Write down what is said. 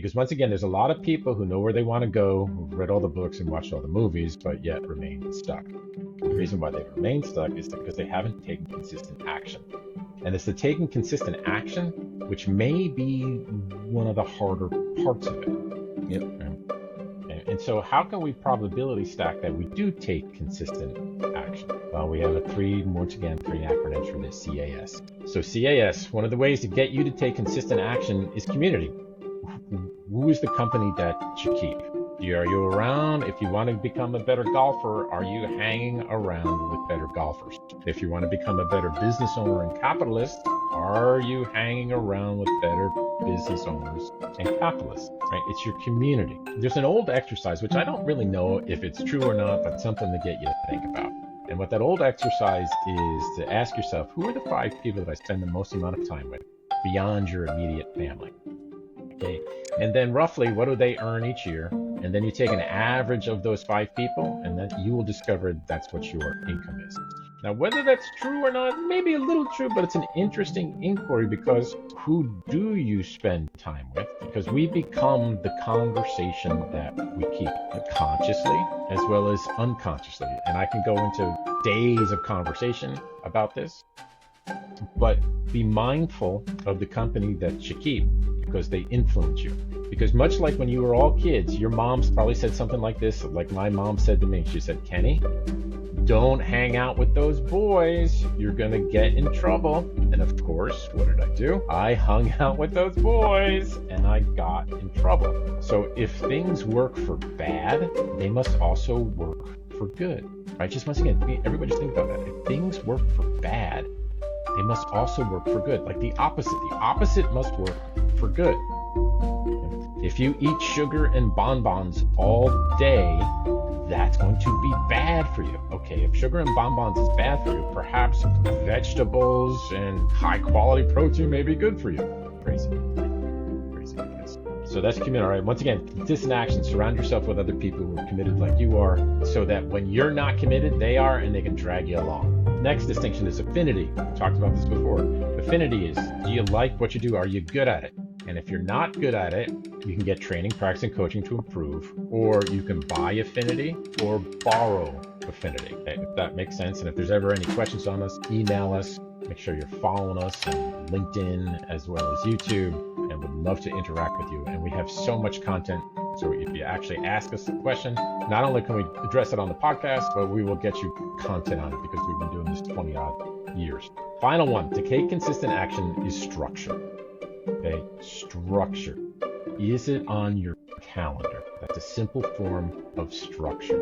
Because once again, there's a lot of people who know where they want to go, who've read all the books and watched all the movies, but yet remain stuck. The reason why they remain stuck is because they haven't taken consistent action. And it's the taking consistent action which may be one of the harder parts of it. Yep. And so how can we probability stack that we do take consistent action? Well, we have three acronyms for this: CAS. So CAS, one of the ways to get you to take consistent action is community. Who is the company that you keep? Are you around? If you want to become a better golfer, are you hanging around with better golfers? If you want to become a better business owner and capitalist, are you hanging around with better business owners and capitalists? Right? It's your community. There's an old exercise, which I don't really know if it's true or not, but something to get you to think about. And what that old exercise is to ask yourself, who are the 5 people that I spend the most amount of time with beyond your immediate family? Okay. And then roughly, what do they earn each year? And then you take an average of those 5 people, and then you will discover that's what your income is. Now, whether that's true or not, maybe a little true, but it's an interesting inquiry, because who do you spend time with? Because we become the conversation that we keep, consciously as well as unconsciously. And I can go into days of conversation about this, but be mindful of the company that you keep, because they influence you. Because much like when you were all kids, your moms probably said something like this, like my mom said to me. She said, Kenny, don't hang out with those boys. You're going to get in trouble. And of course, what did I do? I hung out with those boys and I got in trouble. So if things work for bad, they must also work for good. Right? Just once again, everybody just think about that. If things work for bad, they must also work for good. Like the opposite. The opposite must work for good. If you eat sugar and bonbons all day, that's going to be bad for you. Okay, if sugar and bonbons is bad for you, perhaps vegetables and high quality protein may be good for you. Crazy. Yes. So that's community. All right, once again, consistent action. Surround yourself with other people who are committed like you are, so that when you're not committed, they are, and they can drag you along. Next distinction is affinity. We talked about this before. Affinity is, do you like what you do? Are you good at it? And if you're not good at it, you can get training, practice, and coaching to improve, or you can buy affinity or borrow affinity. Okay, if that makes sense. And if there's ever any questions on us, email us. Make sure you're following us on LinkedIn as well as YouTube, and we'd love to interact with you. And we have so much content. So if you actually ask us a question, not only can we address it on the podcast, but we will get you content on it, because we've been doing this 20 odd years. Final one, to take consistent action is structure. Okay, structure. Is it on your calendar? That's a simple form of structure.